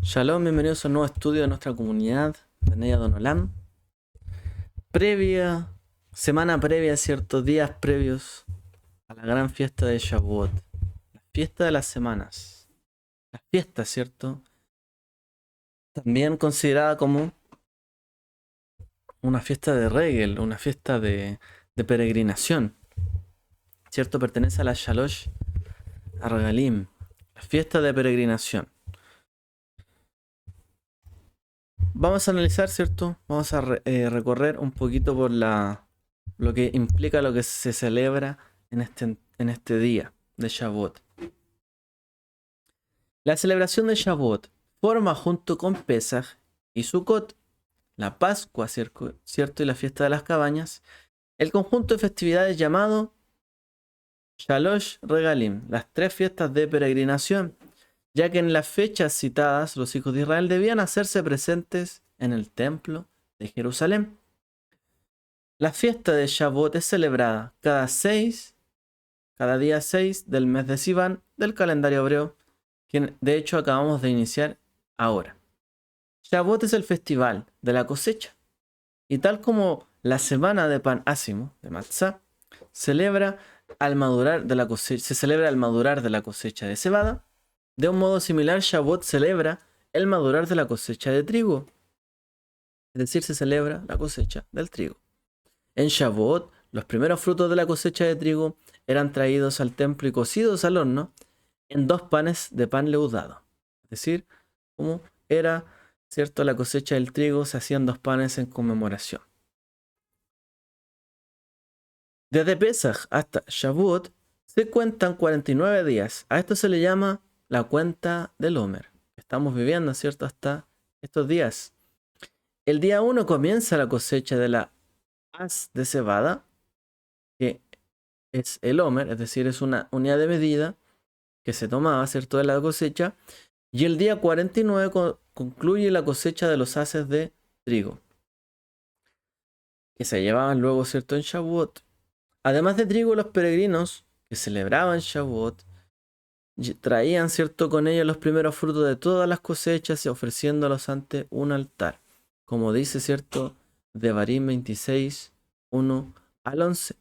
Shalom, bienvenidos a un nuevo estudio de nuestra comunidad de Nea Donolam. Semana previa, ciertos días previos a la gran fiesta de Shavuot, la fiesta de las semanas, la fiesta, ¿cierto? También considerada como una fiesta de Regel, una fiesta de peregrinación, ¿cierto? Pertenece a la Shalosh Argalim, la fiesta de peregrinación. Vamos a analizar, ¿cierto? Vamos a recorrer un poquito por lo que implica lo que se celebra en este día de Shavuot. La celebración de Shavuot forma junto con Pesach y Sukkot, la Pascua, ¿cierto? Y la fiesta de las cabañas, el conjunto de festividades llamado Shalosh Regalim, las tres fiestas de peregrinación, ya que en las fechas citadas los hijos de Israel debían hacerse presentes en el templo de Jerusalén. La fiesta de Shavuot es celebrada cada día 6 del mes de Sivan del calendario hebreo, que de hecho acabamos de iniciar ahora. Shavuot es el festival de la cosecha, y tal como la semana de pan ácimo, de Matzah, se celebra al madurar de la cosecha de cebada. De un modo similar, Shavuot celebra el madurar de la cosecha de trigo, es decir, se celebra la cosecha del trigo. En Shavuot, los primeros frutos de la cosecha de trigo eran traídos al templo y cocidos al horno en 2 panes de pan leudado. Es decir, como era, ¿cierto? La cosecha del trigo, se hacían 2 panes en conmemoración. Desde Pesach hasta Shavuot se cuentan 49 días. A esto se le llama la cuenta del Omer. Estamos viviendo, ¿cierto? Hasta estos días. El día 1 comienza la cosecha de la haz de cebada, que es el Omer, es decir, es una unidad de medida que se tomaba, ¿cierto?, de la cosecha. Y el día 49 concluye la cosecha de los haces de trigo, que se llevaban luego, ¿cierto?, en Shavuot. Además de trigo, los peregrinos que celebraban Shavuot traían, ¿cierto?, con ellos los primeros frutos de todas las cosechas y ofreciéndolos ante un altar. Como dice, ¿cierto?, Devarim 26, 1 al 11.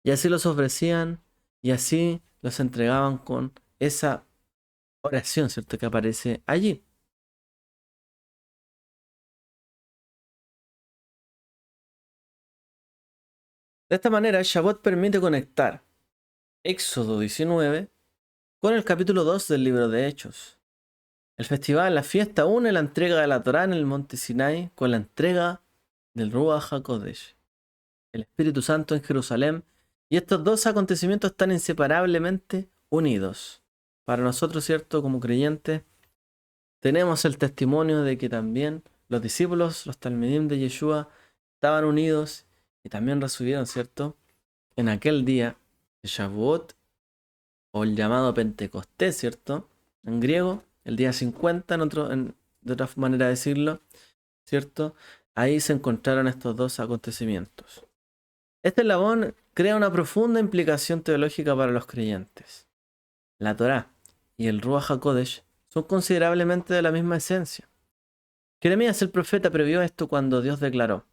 Y así los ofrecían y así los entregaban con esa oración, ¿cierto?, que aparece allí. De esta manera, Shavuot permite conectar Éxodo 19 con el capítulo 2 del libro de Hechos. El festival, la fiesta, une la entrega de la Torá en el monte Sinai con la entrega del Ruach HaKodesh, el Espíritu Santo en Jerusalén, y estos dos acontecimientos están inseparablemente unidos. Para nosotros, ¿cierto?, como creyentes, tenemos el testimonio de que también los discípulos, los talmidim de Yeshua, estaban unidos y también recibieron, ¿cierto?, en aquel día de Shavuot, o el llamado Pentecostés, ¿cierto?, en griego, el día 50, de otra manera de decirlo, ¿cierto? Ahí se encontraron estos dos acontecimientos. Este eslabón crea una profunda implicación teológica para los creyentes. La Torá y el Ruach HaKodesh son considerablemente de la misma esencia. Jeremías el profeta previó esto cuando Dios declaró: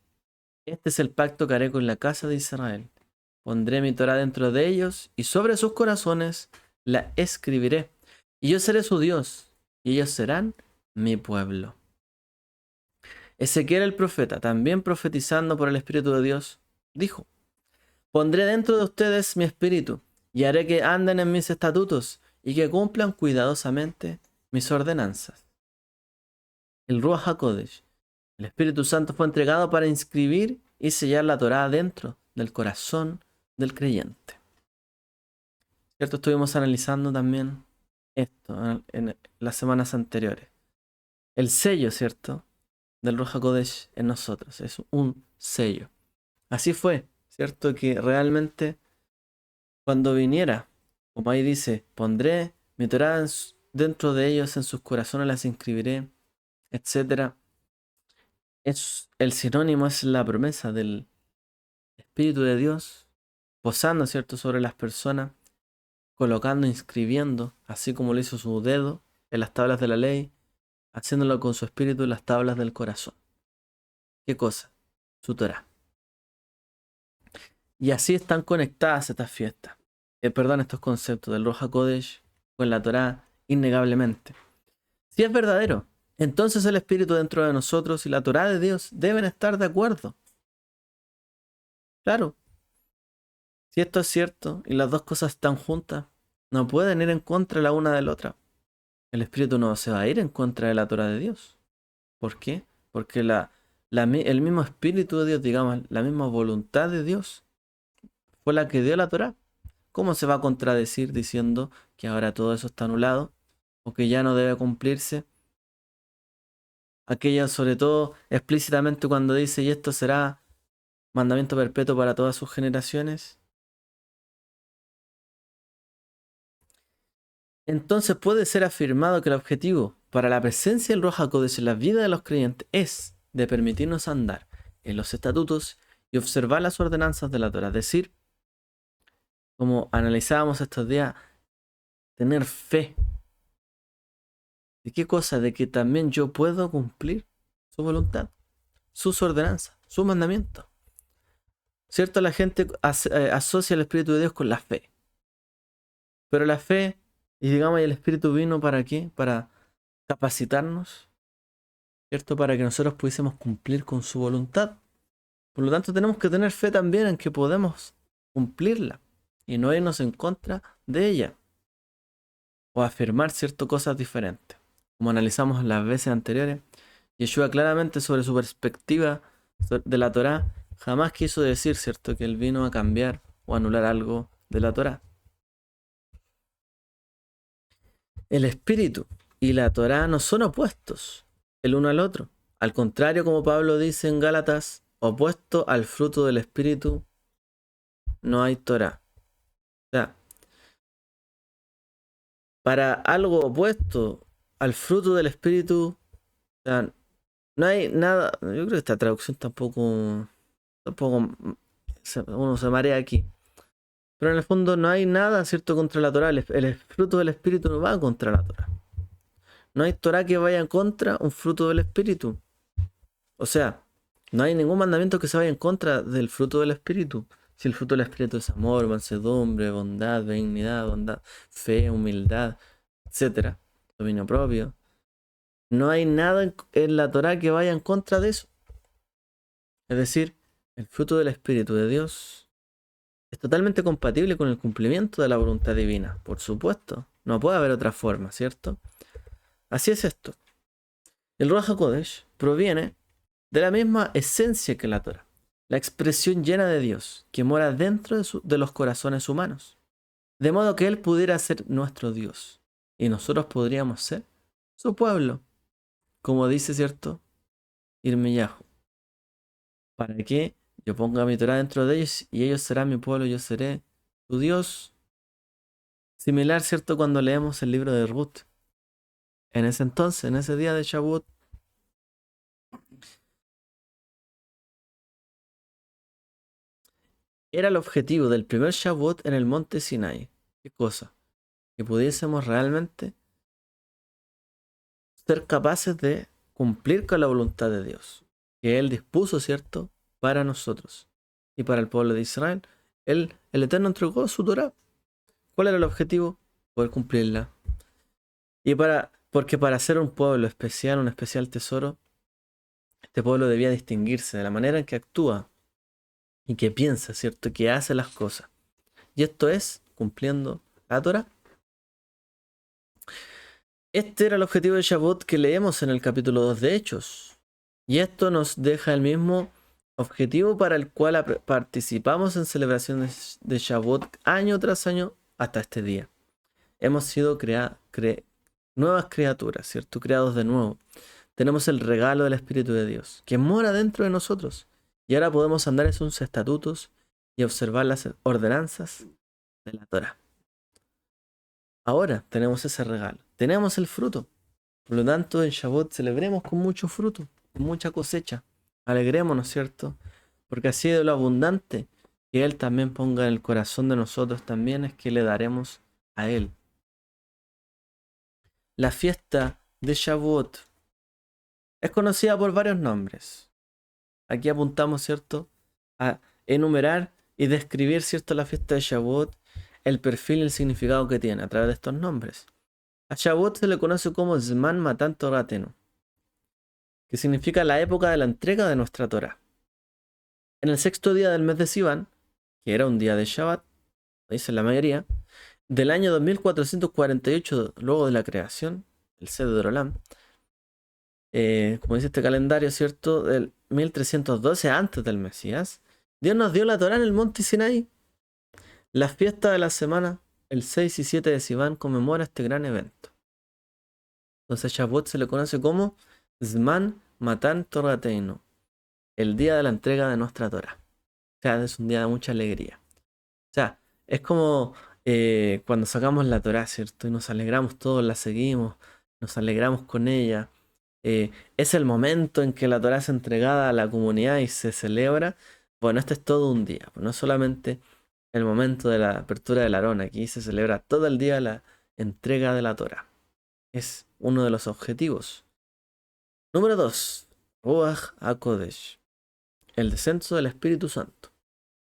"Este es el pacto que haré con la casa de Israel. Pondré mi Torá dentro de ellos y sobre sus corazones la escribiré. Y yo seré su Dios y ellos serán mi pueblo". Ezequiel el profeta, también profetizando por el Espíritu de Dios, dijo: "Pondré dentro de ustedes mi espíritu y haré que anden en mis estatutos y que cumplan cuidadosamente mis ordenanzas". El Ruach HaKodesh, el Espíritu Santo, fue entregado para inscribir y sellar la Torá dentro del corazón del creyente. ¿Cierto? Estuvimos analizando también esto en las semanas anteriores. El sello, ¿cierto?, del Ruach HaKodesh en nosotros. Es un sello. Así fue, ¿cierto?, que realmente cuando viniera, como ahí dice, pondré mi Torá dentro de ellos, en sus corazones las inscribiré, etcétera. El sinónimo es la promesa del Espíritu de Dios posando, ¿cierto?, sobre las personas, colocando, inscribiendo, así como lo hizo su dedo en las tablas de la ley, haciéndolo con su espíritu en las tablas del corazón. ¿Qué cosa? Su Torah. Y así están conectadas estas fiestas. Estos conceptos del Ruach HaKodesh con la Torah innegablemente. Si es verdadero, entonces el Espíritu dentro de nosotros y la Torah de Dios deben estar de acuerdo. Claro, si esto es cierto y las dos cosas están juntas, no pueden ir en contra la una de la otra. El Espíritu no se va a ir en contra de la Torah de Dios. ¿Por qué? Porque el mismo Espíritu de Dios, digamos, la misma voluntad de Dios, fue la que dio la Torah. ¿Cómo se va a contradecir diciendo que ahora todo eso está anulado o que ya no debe cumplirse? Aquella, sobre todo, explícitamente cuando dice, y esto será mandamiento perpetuo para todas sus generaciones. Entonces puede ser afirmado que el objetivo para la presencia del Ruach HaKodesh en la vida de los creyentes es de permitirnos andar en los estatutos y observar las ordenanzas de la Torah. Es decir, como analizábamos estos días, tener fe. ¿De qué cosa? De que también yo puedo cumplir su voluntad, sus ordenanzas, sus mandamientos. ¿Cierto? La gente asocia el Espíritu de Dios con la fe. Pero la fe, y digamos, el Espíritu vino ¿para qué? Para capacitarnos, ¿cierto? Para que nosotros pudiésemos cumplir con su voluntad. Por lo tanto, tenemos que tener fe también en que podemos cumplirla y no irnos en contra de ella o afirmar ciertas cosas diferentes. Como analizamos en las veces anteriores, Yeshua claramente sobre su perspectiva de la Torá jamás quiso decir, ¿cierto?, que él vino a cambiar o anular algo de la Torá. El espíritu y la Torá no son opuestos el uno al otro. Al contrario, como Pablo dice en Gálatas, opuesto al fruto del espíritu no hay Torá. O sea, para algo opuesto al fruto del espíritu, o sea, no hay nada. Yo creo que esta traducción tampoco uno se marea aquí. Pero en el fondo no hay nada, ¿cierto?, contra la Torá. El fruto del espíritu no va contra la Torá. No hay Torá que vaya contra un fruto del espíritu. O sea, no hay ningún mandamiento que se vaya en contra del fruto del espíritu. Si el fruto del espíritu es amor, mansedumbre, bondad, benignidad, fe, humildad, etcétera, dominio propio. No hay nada en la Torá que vaya en contra de eso. Es decir, el fruto del Espíritu de Dios es totalmente compatible con el cumplimiento de la voluntad divina. Por supuesto, no puede haber otra forma, ¿cierto? Así es esto. El Ruach HaKodesh proviene de la misma esencia que la Torá, la expresión llena de Dios que mora dentro de los corazones humanos, de modo que Él pudiera ser nuestro Dios y nosotros podríamos ser su pueblo, como dice, ¿cierto?, Irmiyahu, para que yo ponga mi Torah dentro de ellos y ellos serán mi pueblo y yo seré tu Dios. Similar, ¿cierto?, cuando leemos el libro de Ruth. En ese entonces, en ese día de Shavuot, era el objetivo del primer Shavuot en el monte Sinai. ¿Qué cosa? Que pudiésemos realmente ser capaces de cumplir con la voluntad de Dios, que Él dispuso, ¿cierto?, para nosotros y para el pueblo de Israel. El Eterno entregó su Torah. ¿Cuál era el objetivo? Poder cumplirla. Porque para ser un pueblo especial, un especial tesoro, este pueblo debía distinguirse de la manera en que actúa y que piensa, ¿cierto?, que hace las cosas. Y esto es cumpliendo la Torah. Este era el objetivo de Shavuot que leemos en el capítulo 2 de Hechos. Y esto nos deja el mismo objetivo para el cual participamos en celebraciones de Shavuot año tras año hasta este día. Hemos sido nuevas criaturas, ¿cierto?, creados de nuevo. Tenemos el regalo del Espíritu de Dios, que mora dentro de nosotros. Y ahora podemos andar en sus estatutos y observar las ordenanzas de la Torah. Ahora tenemos ese regalo, tenemos el fruto. Por lo tanto, en Shavuot celebremos con mucho fruto, con mucha cosecha. Alegrémonos, ¿cierto? Porque así de lo abundante que Él también ponga en el corazón de nosotros, también es que le daremos a Él. La fiesta de Shavuot Es conocida por varios nombres. Aquí apuntamos, ¿cierto?, a enumerar y describir, ¿cierto?, la fiesta de Shavuot, el perfil y el significado que tiene a través de estos nombres. A Shavuot se le conoce como Zman Matan Toratenu, que significa la época de la entrega de nuestra Torah. En el sexto día del mes de Sivan, que era un día de Shabbat, dice la mayoría, del año 2448 luego de la creación, el Seder Olam, como dice este calendario, ¿cierto?, del 1312 antes del Mesías, Dios nos dio la Torá en el monte Sinaí. La fiesta de la semana, el 6 y 7 de Sivan, conmemora este gran evento. Entonces Shavuot se le conoce como Zman Matan Torateinu, el día de la entrega de nuestra Torá. O sea, es un día de mucha alegría. O sea, es como cuando sacamos la Torá, ¿cierto? Y nos alegramos todos, la seguimos, nos alegramos con ella. Es el momento en que la Torá es entregada a la comunidad y se celebra. Bueno, este es todo un día, no solamente el momento de la apertura del Arón. Aquí se celebra todo el día la entrega de la Torá. Es uno de los objetivos. Número 2. Ruach HaKodesh, el descenso del Espíritu Santo,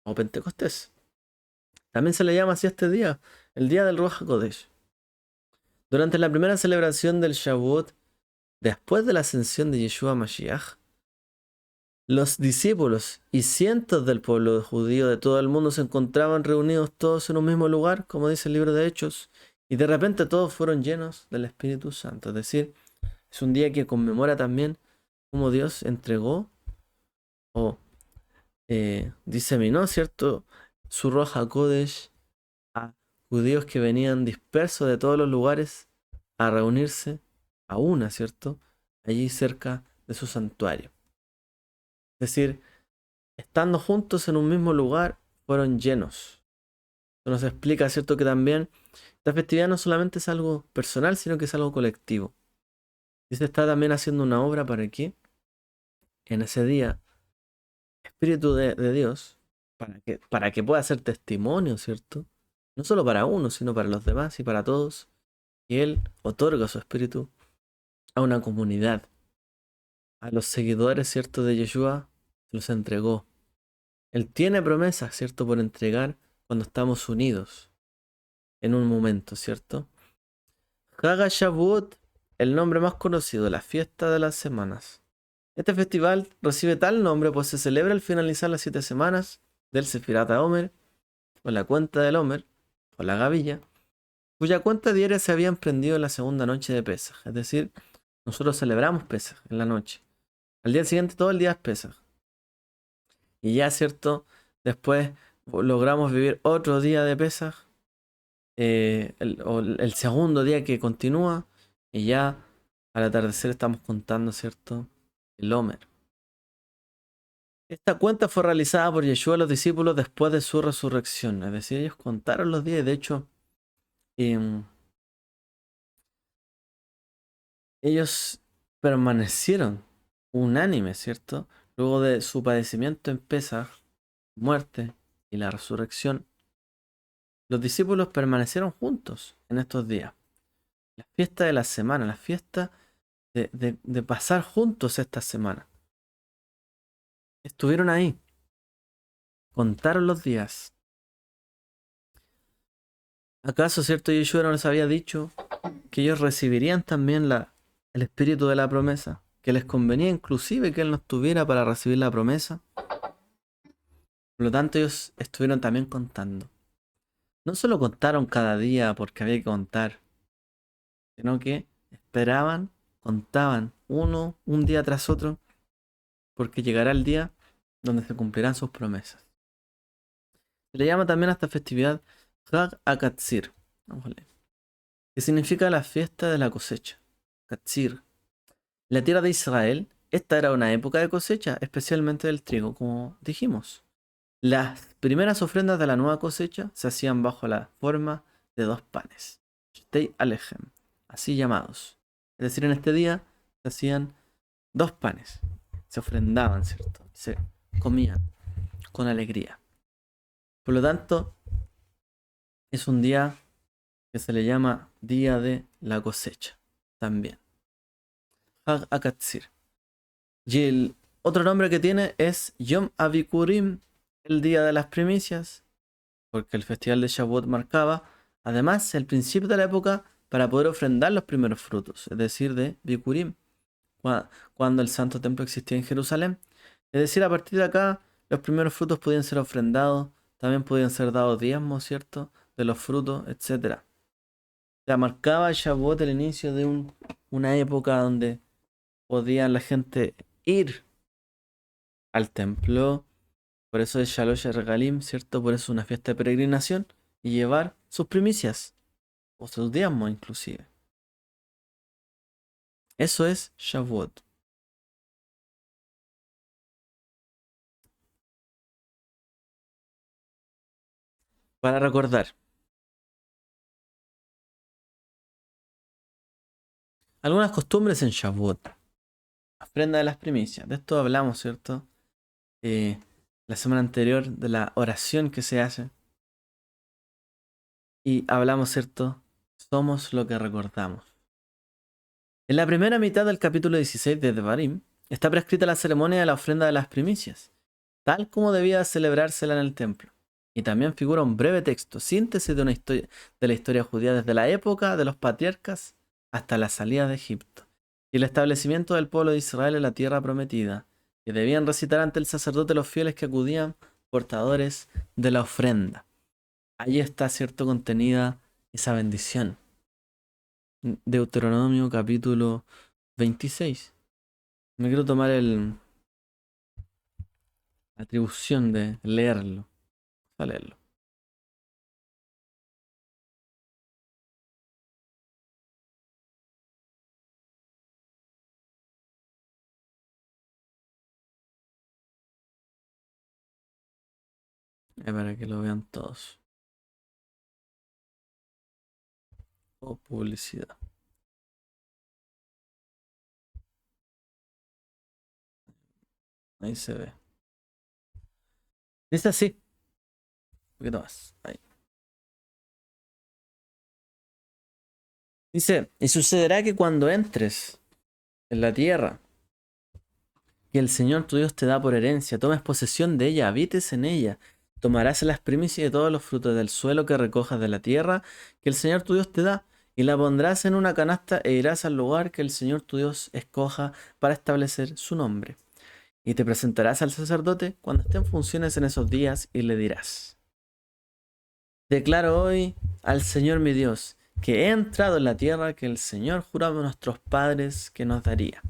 o Pentecostés. También se le llama así a este día, el día del Ruach HaKodesh. Durante la primera celebración del Shavuot, después de la ascensión de Yeshua Mashiach, los discípulos y cientos del pueblo judío de todo el mundo se encontraban reunidos todos en un mismo lugar, como dice el libro de Hechos, y de repente todos fueron llenos del Espíritu Santo. Es decir, es un día que conmemora también cómo Dios entregó o diseminó, ¿cierto?, su Ruach HaKodesh a judíos que venían dispersos de todos los lugares a reunirse a una, ¿cierto?, allí cerca de su santuario. Es decir, estando juntos en un mismo lugar, fueron llenos. Esto nos explica, ¿cierto?, que también esta festividad no solamente es algo personal, sino que es algo colectivo. Y se está también haciendo una obra para que en ese día, Espíritu de Dios, para que pueda ser testimonio, ¿cierto? No solo para uno, sino para los demás y para todos. Y Él otorga su Espíritu a una comunidad. A los seguidores, ¿cierto?, de Yeshua, se los entregó. Él tiene promesas, ¿cierto?, por entregar cuando estamos unidos en un momento, ¿cierto? Hag HaShavuot, el nombre más conocido, la fiesta de las semanas. Este festival recibe tal nombre pues se celebra al finalizar las 7 semanas del Sefirat HaOmer, o la cuenta del Omer, o la gavilla, cuya cuenta diaria se había emprendido en la segunda noche de Pesaj. Es decir, nosotros celebramos Pesaj en la noche. Al día siguiente todo el día es Pesaj. Y ya, ¿cierto? Después logramos vivir otro día de Pesaj, el segundo día que continúa, y ya al atardecer estamos contando, ¿cierto?, el Omer. Esta cuenta fue realizada por Yeshua a los discípulos después de su resurrección. Es decir, ellos contaron los días. De hecho, em, ellos permanecieron unánimes, ¿cierto? Luego de su padecimiento en Pesaj, muerte y la resurrección, los discípulos permanecieron juntos en estos días. La fiesta de la semana, la fiesta de pasar juntos esta semana. Estuvieron ahí, contaron los días. ¿Acaso, cierto, Yeshua no les había dicho que ellos recibirían también el espíritu de la promesa? Que les convenía inclusive que Él no estuviera para recibir la promesa. Por lo tanto, ellos estuvieron también contando. No solo contaron cada día porque había que contar, sino que esperaban, contaban un día tras otro, porque llegará el día donde se cumplirán sus promesas. Se le llama también a esta festividad Hag HaKatzir, que significa la fiesta de la cosecha. Katzir. La tierra de Israel, esta era una época de cosecha, especialmente del trigo, como dijimos. Las primeras ofrendas de la nueva cosecha se hacían bajo la forma de 2 panes, Shtei Alechem, así llamados. Es decir, en este día se hacían 2 panes, se ofrendaban, ¿cierto? Se comían con alegría. Por lo tanto, es un día que se le llama Día de la Cosecha también. Hag HaKatzir. Y el otro nombre que tiene es Yom Abikurim, el día de las primicias, porque el festival de Shavuot marcaba, además, el principio de la época para poder ofrendar los primeros frutos, es decir, de Bikurim, cuando el Santo Templo existía en Jerusalén. Es decir, a partir de acá, los primeros frutos podían ser ofrendados, también podían ser dados diezmos, ¿cierto? De los frutos, etcétera. O sea, marcaba Shavuot el inicio de una época donde podía la gente ir al templo. Por eso es Shalosh Regalim, ¿cierto? Por eso es una fiesta de peregrinación y llevar sus primicias o sus diezmos inclusive. Eso es Shavuot. Para recordar, algunas costumbres en Shavuot. Ofrenda de las primicias. De esto hablamos, ¿cierto? La semana anterior de la oración que se hace. Y hablamos, ¿cierto? Somos lo que recordamos. En la primera mitad del capítulo 16 de Devarim está prescrita la ceremonia de la ofrenda de las primicias, tal como debía celebrársela en el templo. Y también figura un breve texto, síntesis de una historia de la historia judía desde la época de los patriarcas hasta la salida de Egipto y el establecimiento del pueblo de Israel en la tierra prometida, que debían recitar ante el sacerdote los fieles que acudían portadores de la ofrenda. Ahí está, cierto, contenida esa bendición. Deuteronomio capítulo 26. Me quiero tomar la atribución de leerlo. A leerlo. Para que lo vean todos. O publicidad. Ahí se ve. Dice así. Un poquito más. Ahí. Dice, y sucederá que cuando entres en la tierra que el Señor tu Dios te da por herencia, tomes posesión de ella, habites en ella, tomarás las primicias de todos los frutos del suelo que recojas de la tierra que el Señor tu Dios te da, y la pondrás en una canasta e irás al lugar que el Señor tu Dios escoja para establecer su nombre. Y te presentarás al sacerdote cuando esté en funciones en esos días y le dirás: declaro hoy al Señor mi Dios que he entrado en la tierra que el Señor juraba a nuestros padres que nos daría.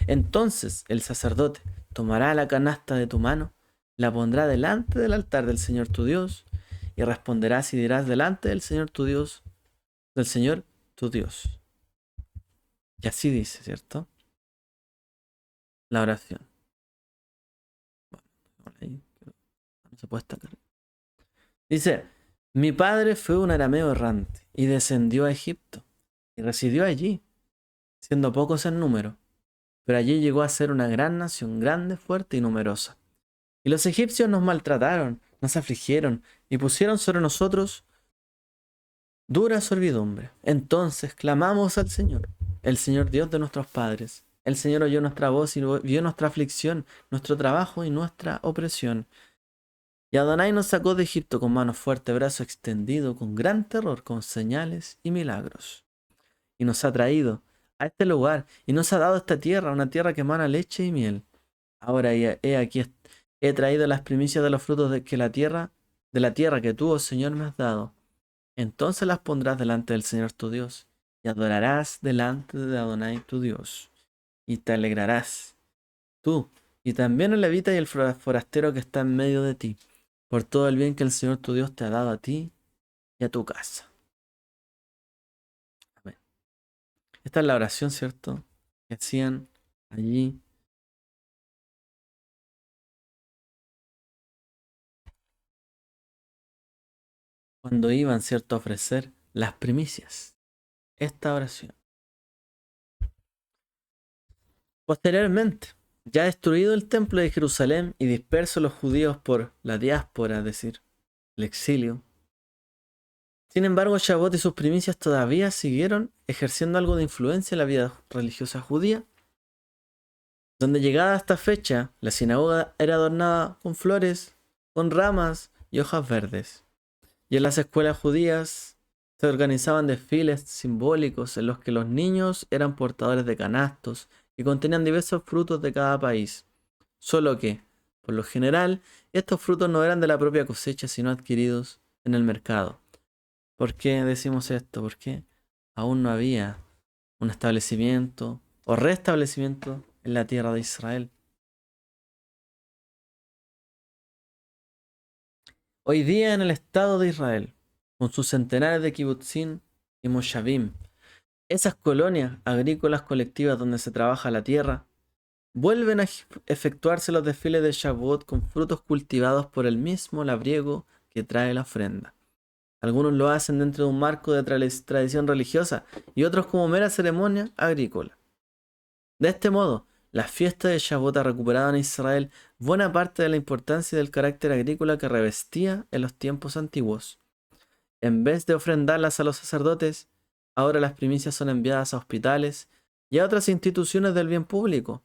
Entonces el sacerdote tomará la canasta de tu mano, la pondrá delante del altar del Señor tu Dios, y responderás y dirás delante del Señor tu Dios, del Señor tu Dios. Y así dice, ¿cierto? La oración. Bueno, ahí, no se puede estar. Dice, mi padre fue un arameo errante y descendió a Egipto y residió allí, siendo pocos en número, pero allí llegó a ser una gran nación, grande, fuerte y numerosa. Y los egipcios nos maltrataron, nos afligieron y pusieron sobre nosotros dura servidumbre. Entonces clamamos al Señor, el Señor Dios de nuestros padres. El Señor oyó nuestra voz y vio nuestra aflicción, nuestro trabajo y nuestra opresión. Y Adonai nos sacó de Egipto con mano fuerte, brazo extendido, con gran terror, con señales y milagros. Y nos ha traído a este lugar y nos ha dado esta tierra, una tierra que emana leche y miel. Ahora he aquí, he traído las primicias de los frutos de la tierra que tú, oh Señor, me has dado. Entonces las pondrás delante del Señor tu Dios, y adorarás delante de Adonai tu Dios, y te alegrarás, tú, y también el levita y el forastero que está en medio de ti, por todo el bien que el Señor tu Dios te ha dado a ti y a tu casa. Amén. Esta es la oración, ¿cierto? Que hacían allí cuando iban, ¿cierto?, a ofrecer las primicias. Esta oración. Posteriormente, ya destruido el templo de Jerusalén y dispersos los judíos por la diáspora, es decir, el exilio. Sin embargo, Shavuot y sus primicias todavía siguieron ejerciendo algo de influencia en la vida religiosa judía Donde llegada esta fecha, la sinagoga era adornada con flores, con ramas y hojas verdes. Y en las escuelas judías se organizaban desfiles simbólicos en los que los niños eran portadores de canastos y contenían diversos frutos de cada país. Solo que, por lo general, estos frutos no eran de la propia cosecha, sino adquiridos en el mercado. ¿Por qué decimos esto? Porque aún no había un establecimiento o restablecimiento en la tierra de Israel. Hoy día en el Estado de Israel, con sus centenares de kibutzim y moshavim, esas colonias agrícolas colectivas donde se trabaja la tierra, vuelven a efectuarse los desfiles de Shavuot con frutos cultivados por el mismo labriego que trae la ofrenda. Algunos lo hacen dentro de un marco de tradición religiosa y otros como mera ceremonia agrícola. De este modo, la fiesta de Shavuot ha recuperado en Israel buena parte de la importancia y del carácter agrícola que revestía en los tiempos antiguos. En vez de ofrendarlas a los sacerdotes, ahora las primicias son enviadas a hospitales y a otras instituciones del bien público.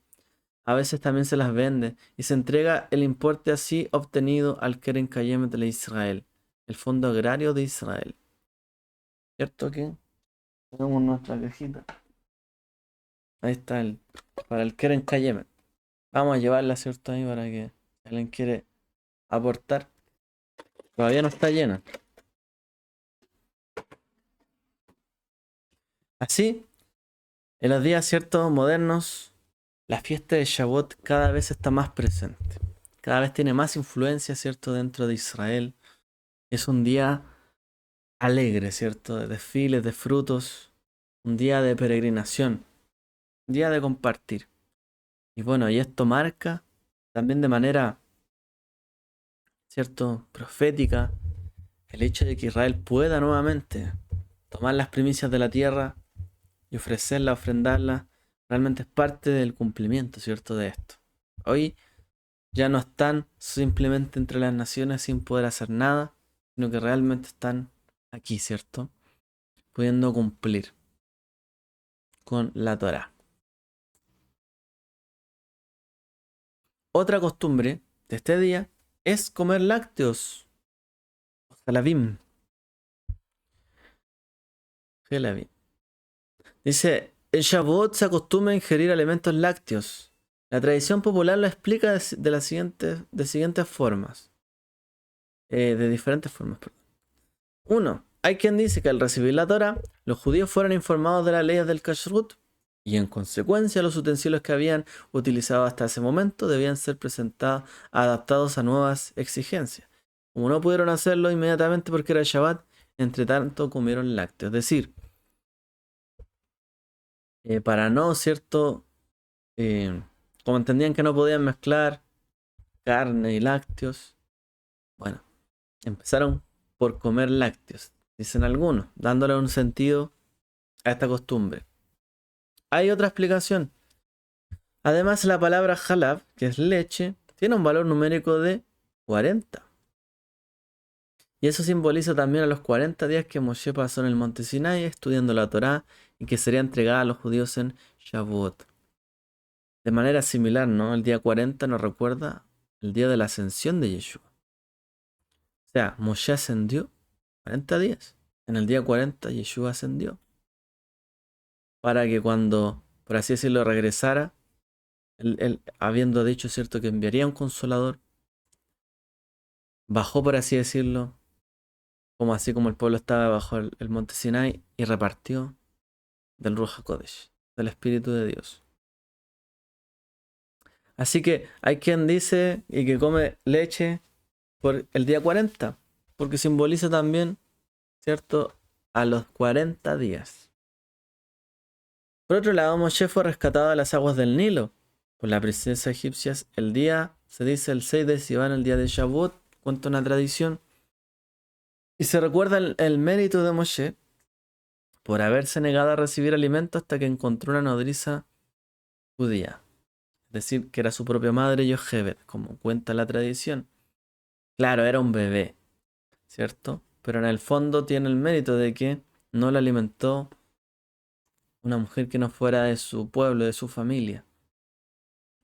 A veces también se las vende y se entrega el importe así obtenido al Keren Kayemet de Israel, el Fondo Agrario de Israel. ¿Cierto que tenemos nuestra cajita? Ahí está para el Keren Kayemet. Vamos a llevarla, ¿cierto? Ahí para que si alguien quiere aportar. Todavía no está llena. Así, en los días, ¿cierto? Modernos, la fiesta de Shavuot cada vez está más presente. Cada vez tiene más influencia, ¿cierto? Dentro de Israel. Es un día alegre, ¿cierto? De desfiles, de frutos. Un día de peregrinación. Un día de compartir. Y bueno, y esto marca también de manera, ¿cierto? Profética el hecho de que Israel pueda nuevamente tomar las primicias de la tierra y ofrecerla, ofrendarla, realmente es parte del cumplimiento, ¿cierto? De esto. Hoy ya no están simplemente entre las naciones sin poder hacer nada, sino que realmente están aquí, ¿cierto? Pudiendo cumplir con la Torá. Otra costumbre de este día es comer lácteos, o jalabim. Jalabim. Dice, en Shavuot se acostumbra a ingerir alimentos lácteos. La tradición popular lo explica de siguientes formas. De diferentes formas, perdón. Uno, hay quien dice que al recibir la Torah, los judíos fueron informados de las leyes del Kashrut y en consecuencia los utensilios que habían utilizado hasta ese momento debían ser presentados, adaptados a nuevas exigencias. Como no pudieron hacerlo inmediatamente porque era Shabbat, entre tanto comieron lácteos. Es decir, para no, ¿cierto? Como entendían que no podían mezclar carne y lácteos, bueno, empezaron por comer lácteos, dicen algunos, dándole un sentido a esta costumbre. Hay otra explicación. Además, la palabra halab, que es leche, tiene un valor numérico de 40. Y eso simboliza también a los 40 días que Moshe pasó en el monte Sinai estudiando la Torá y que sería entregada a los judíos en Shavuot. De manera similar, ¿no? El día 40 nos recuerda el día de la ascensión de Yeshua. O sea, Moshe ascendió 40 días. En el día 40 Yeshua ascendió. Para que cuando, por así decirlo, regresara, él habiendo dicho, ¿cierto?, que enviaría un consolador, bajó, por así decirlo, como así como el pueblo estaba bajo el monte Sinai y repartió del Ruach HaKodesh, del Espíritu de Dios. Así que hay quien dice y que come leche por el día 40, porque simboliza también, ¿cierto?, a los 40 días. Por otro lado, Moshe fue rescatado de las aguas del Nilo por la princesa egipcia. El día, se dice el 6 de Sivan, el día de Shavuot, cuenta una tradición. Y se recuerda el mérito de Moshe por haberse negado a recibir alimento hasta que encontró una nodriza judía. Es decir, que era su propia madre Yochebed, como cuenta la tradición. Claro, era un bebé, ¿cierto? Pero en el fondo tiene el mérito de que no la alimentó una mujer que no fuera de su pueblo, de su familia.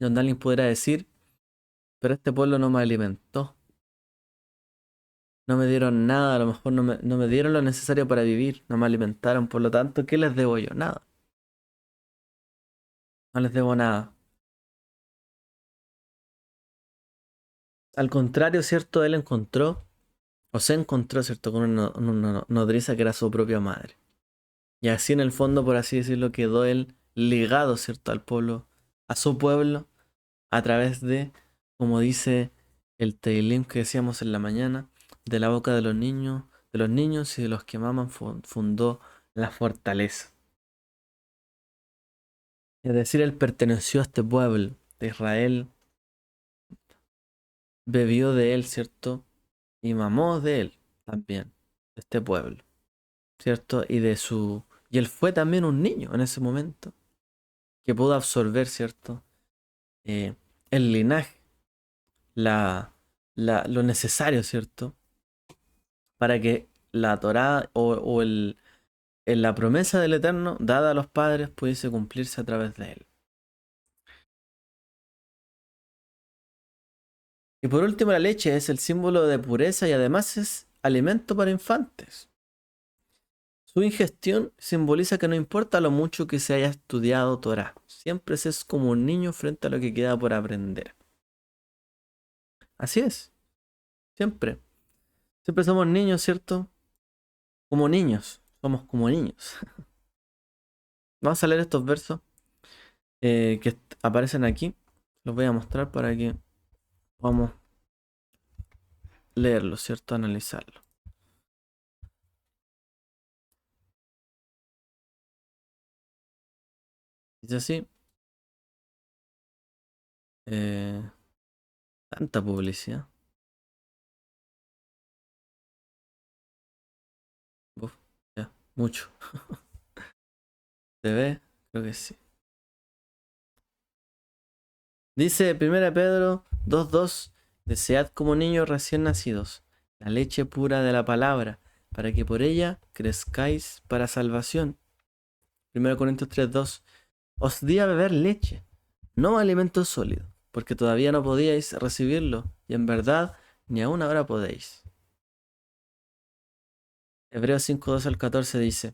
donde alguien pudiera decir, pero este pueblo no me alimentó, no me dieron nada, a lo mejor no me dieron lo necesario para vivir, no me alimentaron, por lo tanto, ¿qué les debo yo? Nada, no les debo nada. Al contrario, ¿cierto? Él encontró, o se encontró, ¿cierto? Con una nodriza que era su propia madre. Y así en el fondo, por así decirlo, quedó él ligado, ¿cierto? Al pueblo, a su pueblo, a través de, como dice el Teilim que decíamos en la mañana, de la boca de los niños y de los que maman fundó la fortaleza. Es decir, él perteneció a este pueblo de Israel, bebió de él, ¿cierto? Y mamó de él también, de este pueblo, ¿cierto? Y él fue también un niño en ese momento, que pudo absorber, ¿cierto? El linaje, la, lo necesario, ¿cierto? Para que la Torá en la promesa del Eterno dada a los padres pudiese cumplirse a través de él. Y por último, la leche es el símbolo de pureza y además es alimento para infantes. Su ingestión simboliza que no importa lo mucho que se haya estudiado Torá, siempre se es como un niño frente a lo que queda por aprender. Así es, siempre. Siempre somos niños, ¿cierto? Como niños, somos como niños. Vamos a leer estos versos que aparecen aquí. Los voy a mostrar para que podamos leerlos, ¿cierto? Analizarlo. Dice así, eh, tanta publicidad. Uf, ya, mucho. ¿Se ve? Creo que sí. Dice 1 Pedro 2:2, desead como niños recién nacidos la leche pura de la palabra, para que por ella crezcáis para salvación. 1 Corintios 3:2, os di a beber leche, no alimento sólido, porque todavía no podíais recibirlo, y en verdad ni aún ahora podéis. Hebreos 5:12 al 14 dice,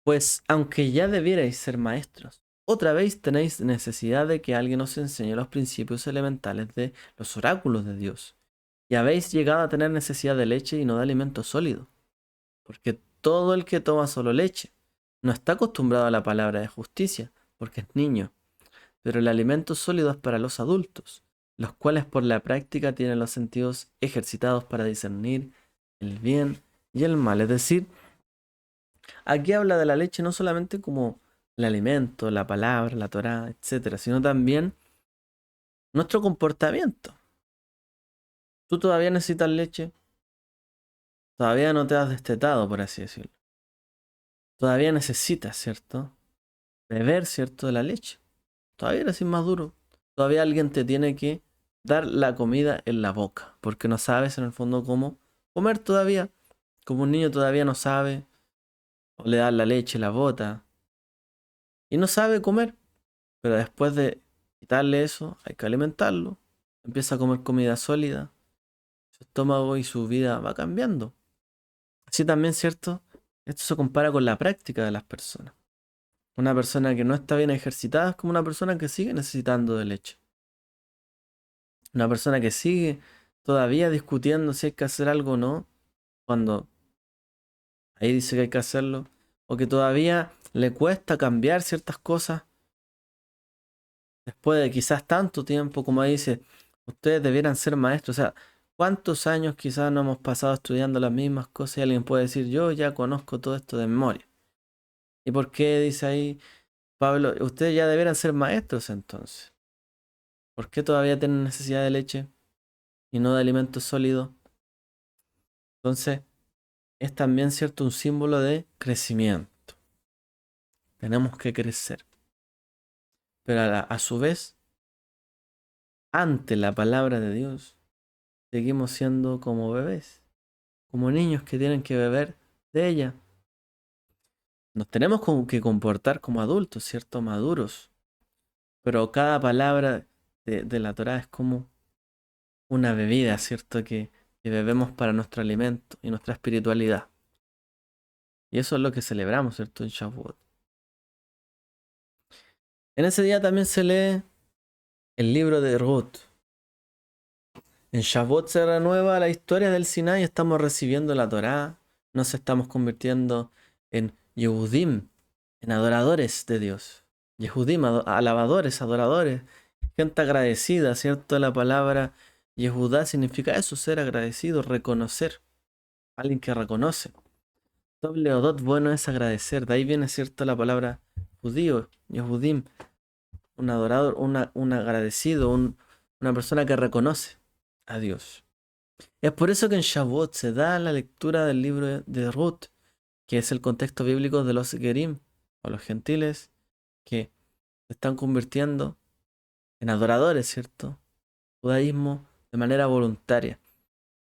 pues aunque ya debierais ser maestros, otra vez tenéis necesidad de que alguien os enseñe los principios elementales de los oráculos de Dios. Y habéis llegado a tener necesidad de leche y no de alimento sólido. Porque todo el que toma solo leche no está acostumbrado a la palabra de justicia, porque es niño. Pero el alimento sólido es para los adultos, los cuales por la práctica tienen los sentidos ejercitados para discernir el bien y el mal. Es decir, aquí habla de la leche no solamente como el alimento, la palabra, la Torá, etcétera, sino también nuestro comportamiento. Tú todavía necesitas leche, todavía no te has destetado, por así decirlo. Todavía necesitas, ¿cierto? Beber, ¿cierto? De la leche. Todavía eres inmaduro. Todavía alguien te tiene que dar la comida en la boca, porque no sabes en el fondo cómo comer todavía. Como un niño todavía no sabe, o le das la leche, la bota, y no sabe comer. Pero después de quitarle eso, hay que alimentarlo. Empieza a comer comida sólida, su estómago y su vida va cambiando. Así también, ¿cierto? Esto se compara con la práctica de las personas. Una persona que no está bien ejercitada es como una persona que sigue necesitando de leche. Una persona que sigue todavía discutiendo si hay que hacer algo o no, cuando ahí dice que hay que hacerlo, o que todavía le cuesta cambiar ciertas cosas después de quizás tanto tiempo, como ahí dice, ustedes debieran ser maestros. O sea, ¿cuántos años quizás no hemos pasado estudiando las mismas cosas y alguien puede decir, yo ya conozco todo esto de memoria? ¿Y por qué dice ahí Pablo, ustedes ya debieran ser maestros entonces? ¿Por qué todavía tienen necesidad de leche y no de alimentos sólidos? Entonces, es también cierto un símbolo de crecimiento. Tenemos que crecer. Pero a su vez, ante la palabra de Dios, seguimos siendo como bebés, como niños que tienen que beber de ella. Nos tenemos que comportar como adultos, ¿cierto? Maduros. pero cada palabra de la Torá es como una bebida, ¿cierto? Que bebemos para nuestro alimento y nuestra espiritualidad. Y eso es lo que celebramos, ¿cierto? En Shavuot. En ese día también se lee el libro de Ruth. En Shavuot se renueva la historia del Sinai, estamos recibiendo la Torá, nos estamos convirtiendo en Yehudim, en adoradores de Dios. Yehudim, alabadores, adoradores, gente agradecida, ¿cierto? La palabra Yehudá significa eso, ser agradecido, reconocer, alguien que reconoce. Doble odot, bueno es agradecer, de ahí viene, ¿cierto? La palabra judío, Yehudim, un adorador, un agradecido, una persona que reconoce a Dios. Es por eso que en Shavuot se da la lectura del libro de Ruth, que es el contexto bíblico de los Gerim, o los gentiles, que se están convirtiendo en adoradores, ¿cierto? Judaísmo de manera voluntaria.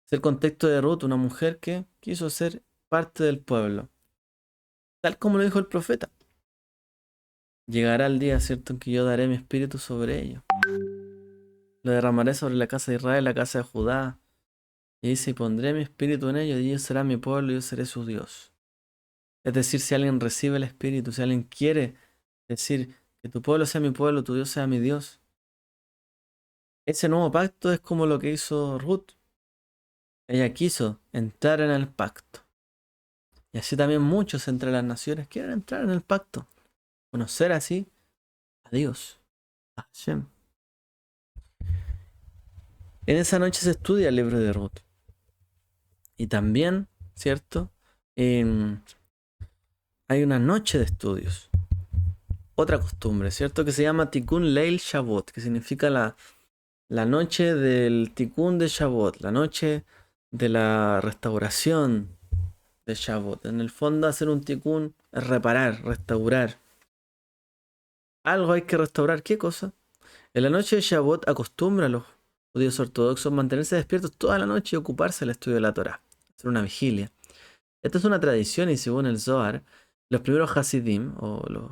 Es el contexto de Ruth, una mujer que quiso ser parte del pueblo, tal como lo dijo el profeta. Llegará el día, ¿cierto?, en que yo daré mi espíritu sobre ellos. Lo derramaré sobre la casa de Israel, la casa de Judá. Y dice, y pondré mi espíritu en ellos, y ellos serán mi pueblo, y yo seré su Dios. Es decir, si alguien recibe el espíritu, si alguien quiere decir que tu pueblo sea mi pueblo, tu Dios sea mi Dios, ese nuevo pacto es como lo que hizo Ruth. Ella quiso entrar en el pacto. Y así también muchos entre las naciones quieren entrar en el pacto. Conocer así a Dios, a Hashem. En esa noche se estudia el libro de Ruth. Y también, ¿cierto? Hay una noche de estudios. Otra costumbre, ¿cierto? Que se llama Tikkun Leil Shavuot, que significa la noche del Tikkun de Shavuot, la noche de la restauración de Shavuot. En el fondo, hacer un Tikkun es reparar, restaurar. Algo hay que restaurar. ¿Qué cosa? En la noche de Shavuot acostumbra a los judíos ortodoxos mantenerse despiertos toda la noche y ocuparse del estudio de la Torá, hacer una vigilia. Esta es una tradición y según el Zohar, los primeros Hasidim, o los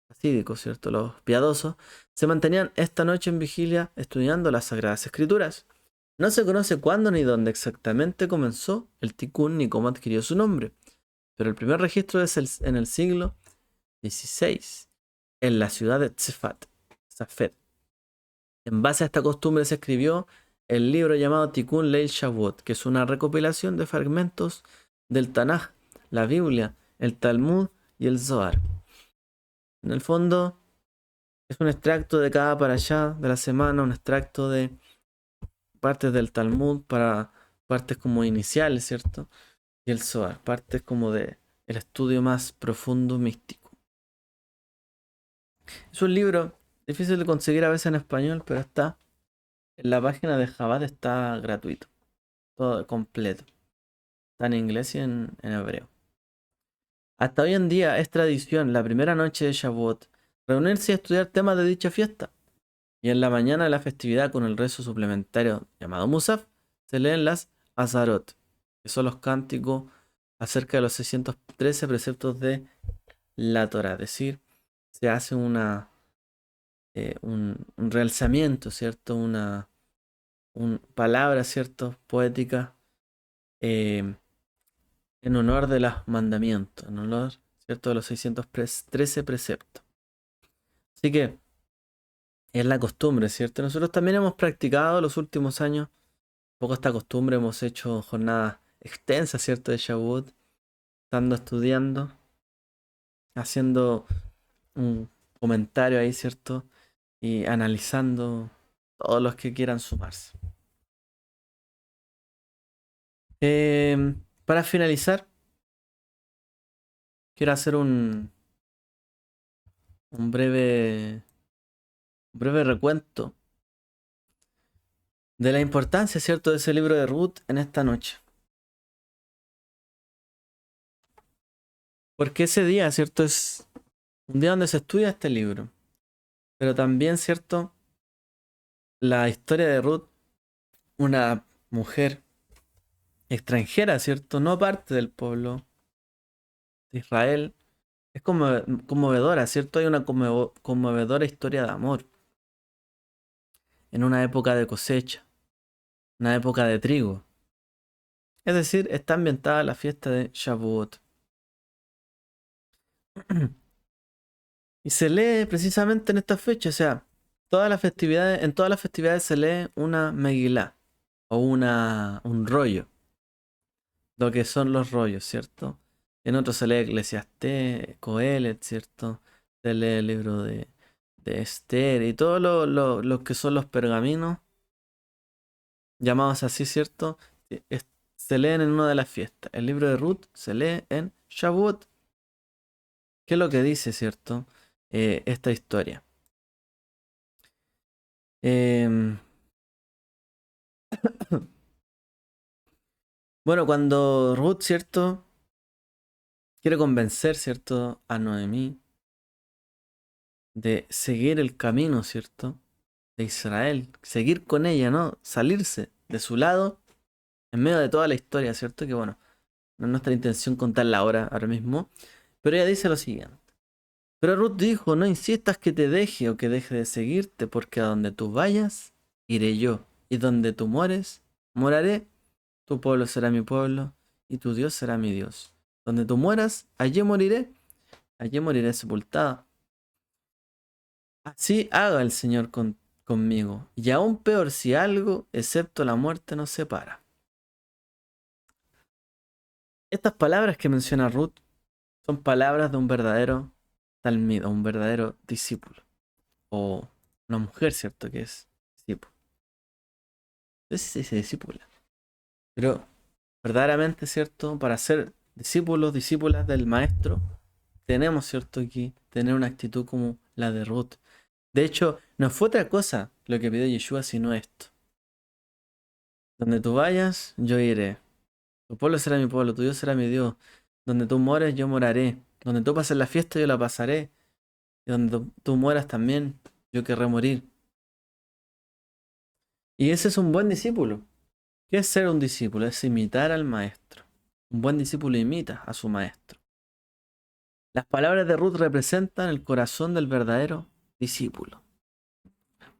hasídicos, ¿cierto? Los piadosos, se mantenían esta noche en vigilia estudiando las Sagradas Escrituras. No se conoce cuándo ni dónde exactamente comenzó el Tikkun ni cómo adquirió su nombre, pero el primer registro es en el siglo XVI, en la ciudad de Safed. En base a esta costumbre se escribió el libro llamado Tikkun Leil Shavuot, que es una recopilación de fragmentos del Tanaj, la Biblia, el Talmud y el Zohar. En el fondo, es un extracto de cada parashá de la semana, un extracto de partes del Talmud para partes como iniciales, ¿cierto? Y el Zohar, partes como de el estudio más profundo místico. Es un libro difícil de conseguir a veces en español, pero está en la página de Jabad, está gratuito, todo completo. Está en inglés y en hebreo. Hasta hoy en día es tradición, la primera noche de Shavuot, reunirse y estudiar temas de dicha fiesta. Y en la mañana de la festividad, con el rezo suplementario llamado Musaf, se leen las Azarot, que son los cánticos acerca de los 613 preceptos de la Torah. Es decir, se hace un realzamiento, ¿cierto? Una palabra, ¿cierto? Poética en honor de los mandamientos, en honor, ¿cierto? De los 613 preceptos. Así que es la costumbre, ¿cierto? Nosotros también hemos practicado los últimos años un poco esta costumbre, hemos hecho jornadas extensas, ¿cierto? De Shavuot, estando estudiando, haciendo un comentario ahí, ¿cierto? Y analizando todos los que quieran sumarse. Para finalizar, quiero hacer un breve recuento de la importancia, ¿cierto?, de ese libro de Ruth en esta noche. Porque ese día, ¿cierto?, es un día donde se estudia este libro. Pero también, ¿cierto?, la historia de Ruth, una mujer extranjera, ¿cierto?, no parte del pueblo de Israel, es conmovedora, ¿cierto? Hay una conmovedora historia de amor. en una época de cosecha, una época de trigo. Es decir, está ambientada la fiesta de Shavuot. Y se lee precisamente en esta fecha, o sea, en todas las festividades se lee una Megilá o un rollo, lo que son los rollos, ¿cierto? En otros se lee Eclesiastés, Coelet, ¿cierto? Se lee el libro de Esther y todo lo que son los pergaminos, llamados así, ¿cierto? Se leen en una de las fiestas. El libro de Ruth se lee en Shavuot. ¿Qué es lo que dice, cierto? Esta historia. Em, bueno, cuando Ruth, ¿cierto? Quiere convencer, ¿cierto? A Noemí de seguir el camino, ¿cierto? De Israel. Seguir con ella, ¿no? Salirse de su lado en medio de toda la historia, ¿cierto? Que bueno, no es nuestra intención contarla ahora mismo. Pero ella dice lo siguiente. Pero Ruth dijo, no insistas que te deje o que deje de seguirte, porque a donde tú vayas, iré yo, y donde tú mores, moraré. Tu pueblo será mi pueblo, y tu Dios será mi Dios. Donde tú mueras, allí moriré sepultada. Así haga el Señor conmigo, y aún peor si algo, excepto la muerte, nos separa. Estas palabras que menciona Ruth son palabras de un verdadero talmid, un verdadero discípulo, o una mujer, ¿cierto? Que es discípulo. No sé si se dice discípula, pero verdaderamente, ¿cierto? Para ser discípulos, discípulas del maestro, tenemos, ¿cierto? Que tener una actitud como la de Ruth. De hecho, no fue otra cosa lo que pidió Yeshua, sino esto. Donde tú vayas, yo iré. Tu pueblo será mi pueblo, tu Dios será mi Dios. Donde tú mores, yo moraré. Donde tú pases la fiesta, yo la pasaré. Y donde tú mueras también, yo querré morir. Y ese es un buen discípulo. ¿Qué es ser un discípulo? Es imitar al maestro. Un buen discípulo imita a su maestro. Las palabras de Ruth representan el corazón del verdadero discípulo.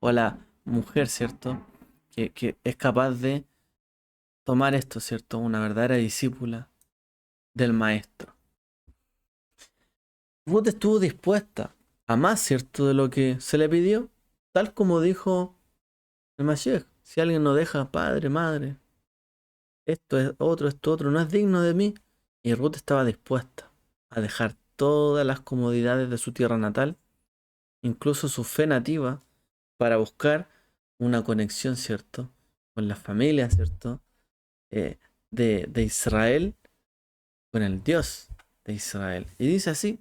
O la mujer, ¿cierto? Que es capaz de tomar esto, ¿cierto? Una verdadera discípula del maestro. Ruth estuvo dispuesta a más, ¿cierto? De lo que se le pidió, tal como dijo el Mashiach. Si alguien no deja padre, madre, esto otro, no es digno de mí. Y Ruth estaba dispuesta a dejar todas las comodidades de su tierra natal, incluso su fe nativa, para buscar una conexión, ¿cierto? Con la familia, ¿cierto? De Israel, con el Dios de Israel. Y dice así,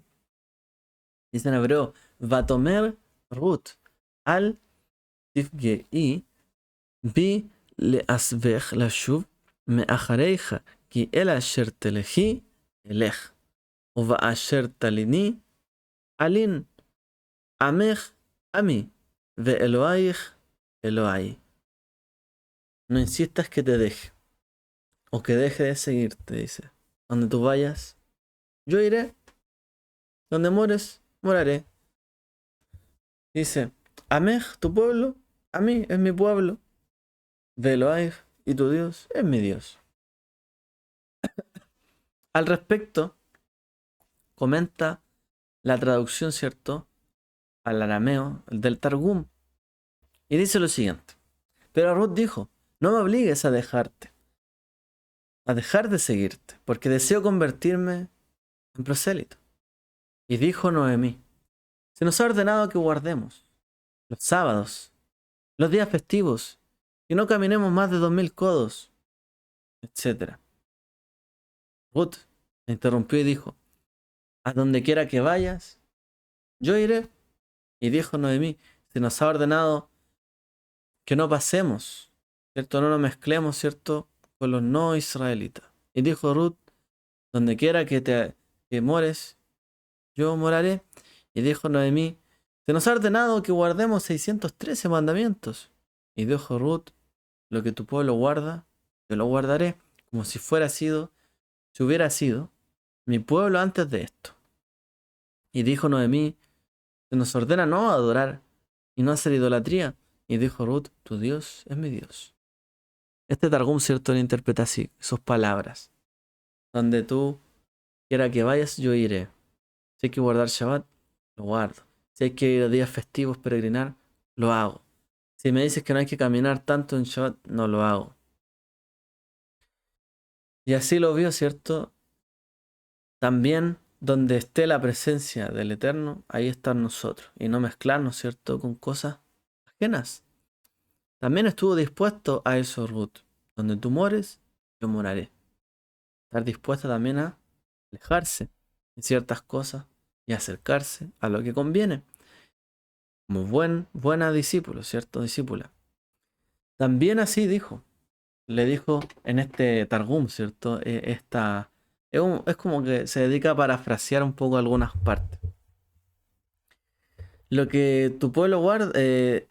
dice en hebreo, Vatomer Ruth al tifgei bi leasvech lashuv meachareicha ki el asher telehi elech ובאשר תליני alin amech ami ve'eloaich Eloai. No insistas que te deje o que deje de seguirte, dice. Donde tú vayas, yo iré. Donde mores, moraré. Dice, Amej, tu pueblo, a mí es mi pueblo. Veloaich, y tu Dios es mi Dios. Al respecto, comenta la traducción, ¿cierto? Al arameo del Targum. Y dice lo siguiente. Pero Ruth dijo, no me obligues a dejar de seguirte, porque deseo convertirme en prosélito. Y dijo Noemí, se nos ha ordenado que guardemos los sábados, los días festivos, y no caminemos más de 2000 codos, etc. Ruth me interrumpió y dijo, a donde quiera que vayas, yo iré. Y dijo Noemí, se nos ha ordenado que no pasemos, ¿cierto? No nos mezclemos, ¿cierto? Con los no israelitas. Y dijo Ruth, donde quiera que mores, yo moraré. Y dijo Noemí, se nos ha ordenado que guardemos 613 mandamientos. Y dijo Ruth, lo que tu pueblo guarda, yo lo guardaré, como si hubiera sido mi pueblo antes de esto. Y dijo Noemí, se nos ordena no adorar y no hacer idolatría, Y dijo Ruth, tu Dios es mi Dios. Este Targum, ¿cierto?, lo interpreta así, sus palabras. Donde tú quiera que vayas, yo iré. Si hay que guardar Shabbat, lo guardo. Si hay que ir a días festivos, peregrinar, lo hago. Si me dices que no hay que caminar tanto en Shabbat, no lo hago. Y así lo vio, ¿cierto? También donde esté la presencia del Eterno, ahí están nosotros. Y no mezclarnos, ¿cierto?, con cosas ajenas. También estuvo dispuesto a eso Ruth. Donde tú mores, yo moraré. Estar dispuesta también a alejarse de ciertas cosas y acercarse a lo que conviene. Como buena discípulo, ¿cierto? Discípula. También así dijo. Le dijo en este Targum, ¿cierto? Es como que se dedica a parafrasear un poco algunas partes. Lo que tu pueblo guarda, se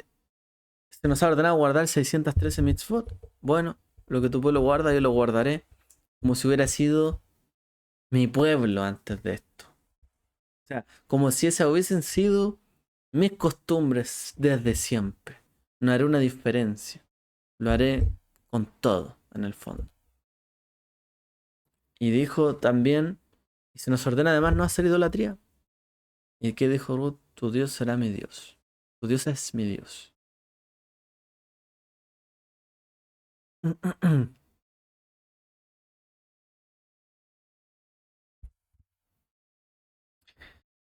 nos ha ordenado guardar 613 mitzvot. Bueno, lo que tu pueblo guarda, yo lo guardaré como si hubiera sido mi pueblo antes de esto. O sea, como si esas hubiesen sido mis costumbres desde siempre. No haré una diferencia. Lo haré con todo, en el fondo. Y dijo también, y se nos ordena además no hacer idolatría. ¿Y qué dijo Ruth? Tu Dios será mi Dios. Tu Dios es mi Dios.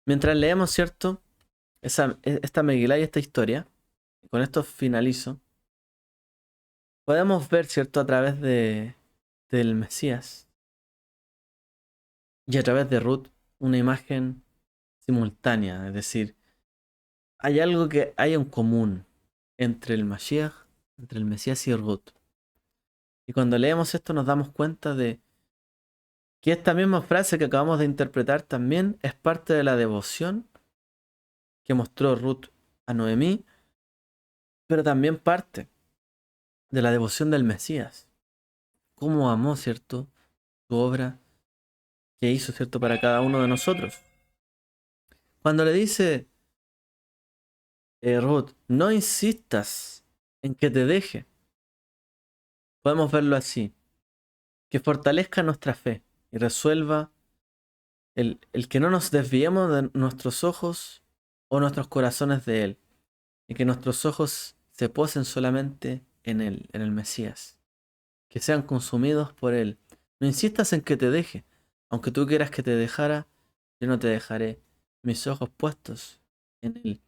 Mientras leemos, ¿cierto? Esta Megilá y esta historia, y con esto finalizo, podemos ver, ¿cierto? A través del Mesías y a través de Ruth, una imagen simultánea. Es decir, hay algo que hay en común entre el Mashiach, entre el Mesías y Ruth. Y cuando leemos esto nos damos cuenta de que esta misma frase que acabamos de interpretar también es parte de la devoción que mostró Ruth a Noemí, pero también parte de la devoción del Mesías. Cómo amó, ¿cierto?, su obra que hizo, ¿cierto?, para cada uno de nosotros. Cuando le dice Ruth, no insistas en que te deje, podemos verlo así, que fortalezca nuestra fe y resuelva el que no nos desviemos de nuestros ojos o nuestros corazones de Él, y que nuestros ojos se posen solamente en Él, en el Mesías, que sean consumidos por Él. No insistas en que te deje, aunque tú quieras que te dejara, yo no te dejaré, mis ojos puestos en Él.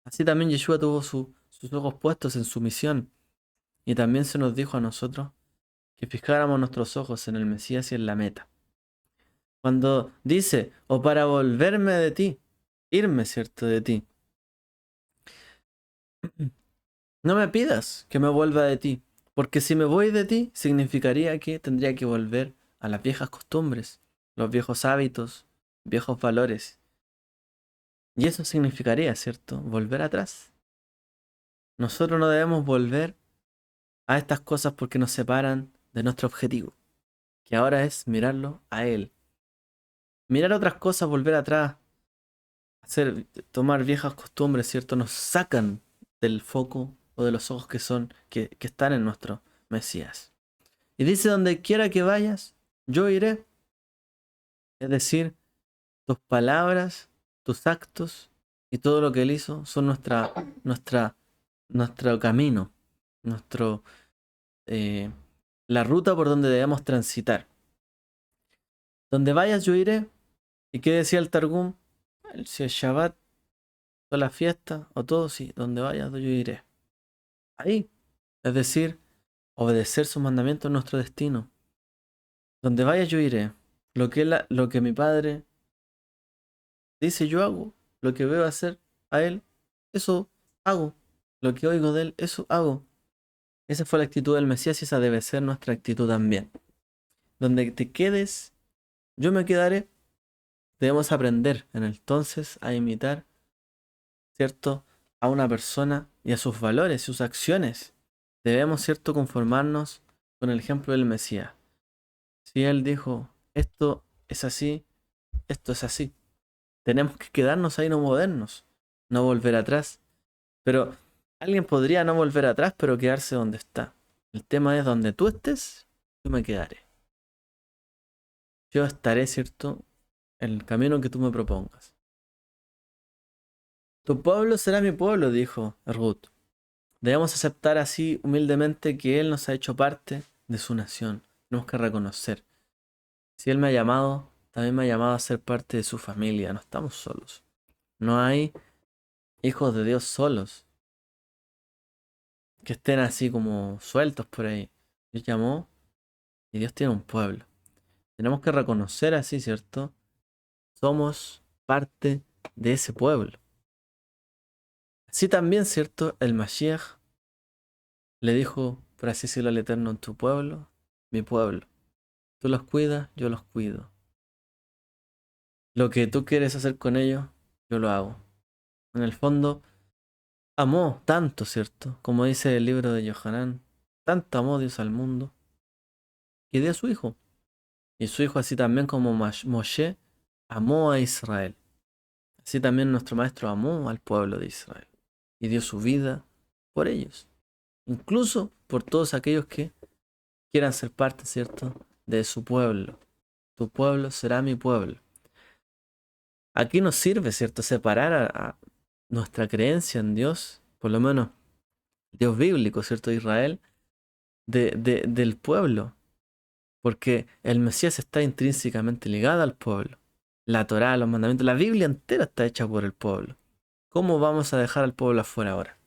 Así también Yeshua tuvo sus ojos puestos en su misión, y también se nos dijo a nosotros que fijáramos nuestros ojos en el Mesías y en la meta. Cuando dice, o para volverme de ti, irme, ¿cierto?, de ti. No me pidas que me vuelva de ti, porque si me voy de ti, significaría que tendría que volver a las viejas costumbres, los viejos hábitos, viejos valores. Y eso significaría, ¿cierto?, volver atrás. Nosotros no debemos volver a estas cosas porque nos separan de nuestro objetivo, que ahora es mirarlo a Él. Mirar otras cosas, volver atrás, tomar viejas costumbres, ¿cierto?, nos sacan del foco o de los ojos que están en nuestro Mesías. Y dice, donde quiera que vayas, yo iré. Es decir, tus palabras, tus actos y todo lo que Él hizo son nuestro camino, nuestro, eh, la ruta por donde debemos transitar. Donde vayas, yo iré. ¿Y qué decía el Targum? Si es Shabbat, o la fiesta, o todo, sí, donde vayas, yo iré. Ahí. Es decir, obedecer sus mandamientos es nuestro destino. Donde vaya yo iré. Lo que mi padre dice yo hago. Lo que veo hacer a él, eso hago. Lo que oigo de él, eso hago. Esa fue la actitud del Mesías y esa debe ser nuestra actitud también. Donde te quedes, yo me quedaré. Debemos aprender en entonces a imitar, ¿cierto?, a una persona y a sus valores, sus acciones. Debemos, ¿cierto?, conformarnos con el ejemplo del Mesías. Si él dijo, esto es así, esto es así. Tenemos que quedarnos ahí, no movernos, no volver atrás. Pero Alguien podría no volver atrás, pero quedarse donde está. El tema es donde tú estés, yo me quedaré. Yo estaré, ¿cierto?, en el camino que tú me propongas. Tu pueblo será mi pueblo, dijo Ruth. Debemos aceptar así humildemente que Él nos ha hecho parte de su nación. Tenemos que reconocer. Si Él me ha llamado, también me ha llamado a ser parte de su familia. No estamos solos. No hay hijos de Dios solos, que estén así como sueltos por ahí. Dios llamó y Dios tiene un pueblo. Tenemos que reconocer así, ¿cierto? Somos parte de ese pueblo. Así también, ¿cierto? El Mashiach le dijo, por así decirlo, al Eterno: en tu pueblo, mi pueblo. Tú los cuidas, yo los cuido. Lo que tú quieres hacer con ellos, yo lo hago. En el fondo, amó tanto, ¿cierto? Como dice el libro de Yohanan, tanto amó Dios al mundo, que dio a su hijo. Y su hijo, así también como Moshe, amó a Israel. Así también nuestro maestro amó al pueblo de Israel y dio su vida por ellos. Incluso por todos aquellos que quieran ser parte, ¿cierto?, de su pueblo. Tu pueblo será mi pueblo. Aquí nos sirve, ¿cierto?, separar a nuestra creencia en Dios, por lo menos Dios bíblico, ¿cierto?, de Israel, del pueblo. Porque el Mesías está intrínsecamente ligado al pueblo. La Torá, los mandamientos, la Biblia entera está hecha por el pueblo. ¿Cómo vamos a dejar al pueblo afuera ahora?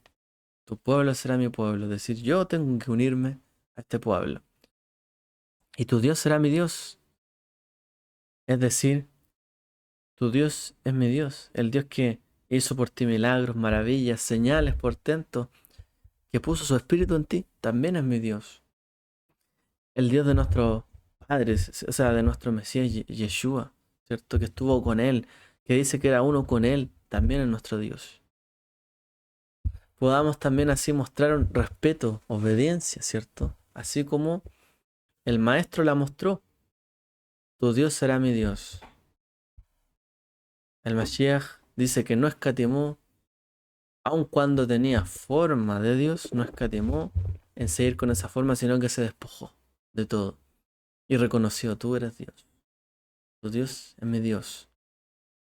Tu pueblo será mi pueblo. Es decir, yo tengo que unirme a este pueblo. Y tu Dios será mi Dios. Es decir, tu Dios es mi Dios. El Dios que hizo por ti milagros, maravillas, señales, portentos, que puso su espíritu en ti, también es mi Dios. El Dios de nuestros padres, o sea, de nuestro Mesías Yeshua, ¿cierto? Que estuvo con él, que dice que era uno con él, también es nuestro Dios. Podamos también así mostrar un respeto, obediencia, ¿cierto? Así como el maestro la mostró. Tu Dios será mi Dios. El Mashiach dice que no escatimó, aun cuando tenía forma de Dios, no escatimó en seguir con esa forma, sino que se despojó de todo y reconoció: tú eres Dios. Tu Dios es mi Dios.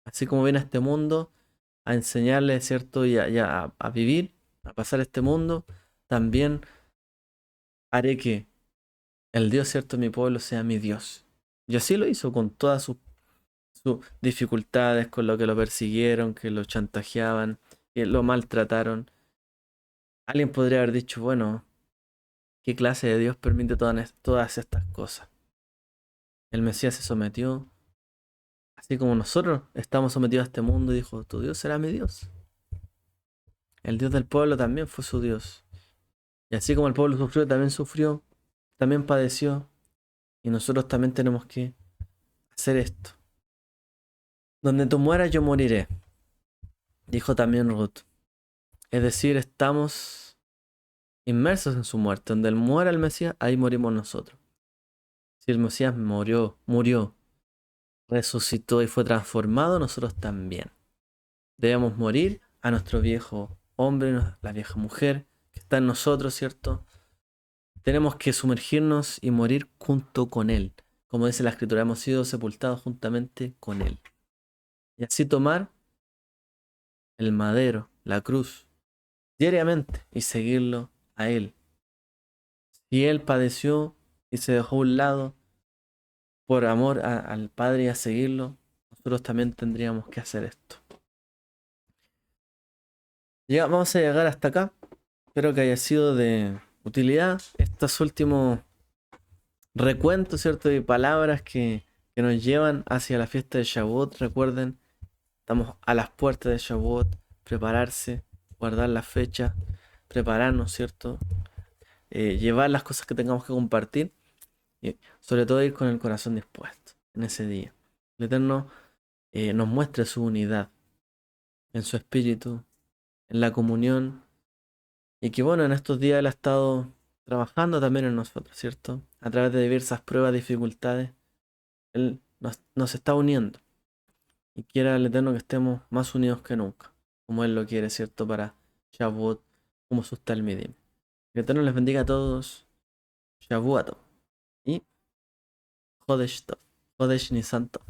Así como viene a este mundo a enseñarle, ¿cierto? Y a vivir, a pasar este mundo, también haré que el Dios, ¿cierto?, de mi pueblo sea mi Dios. Y así lo hizo con todas sus dificultades, con lo que lo persiguieron, que lo chantajeaban, que lo maltrataron. Alguien podría haber dicho: bueno, ¿qué clase de Dios permite todas estas cosas? El Mesías se sometió, así como nosotros estamos sometidos a este mundo, y dijo: tu Dios será mi Dios. El Dios del pueblo también fue su Dios. Y así como el pueblo sufrió, también padeció. Y nosotros también tenemos que hacer esto. Donde tú mueras, yo moriré, dijo también Ruth. Es decir, estamos inmersos en su muerte. Donde él muera el Mesías, ahí morimos nosotros. Si el Mesías murió, resucitó y fue transformado, nosotros también. Debemos morir a nuestro viejo hombre, la vieja mujer que está en nosotros, ¿cierto? Tenemos que sumergirnos y morir junto con Él. Como dice la Escritura, hemos sido sepultados juntamente con Él. Y así tomar el madero, la cruz, diariamente y seguirlo a Él. Si Él padeció y se dejó a un lado por amor al Padre y a seguirlo, nosotros también tendríamos que hacer esto. Vamos a llegar hasta acá. Espero que haya sido de utilidad estos últimos recuentos, ¿cierto?, de palabras que nos llevan hacia la fiesta de Shavuot. Recuerden, estamos a las puertas de Shavuot. Prepararse, guardar la fecha, prepararnos, ¿cierto? Llevar las cosas que tengamos que compartir y sobre todo ir con el corazón dispuesto en ese día. El Eterno nos muestre su unidad en su espíritu, en la comunión, y que bueno, en estos días Él ha estado trabajando también en nosotros, ¿cierto? A través de diversas pruebas, dificultades, Él nos está uniendo. Y quiera el Eterno que estemos más unidos que nunca, como Él lo quiere, ¿cierto? Para Shavuot, como sus talmidim. Que el Eterno les bendiga a todos. Shavuot Tov. Y Jodesh Tov. Jodesh Nisan Tov.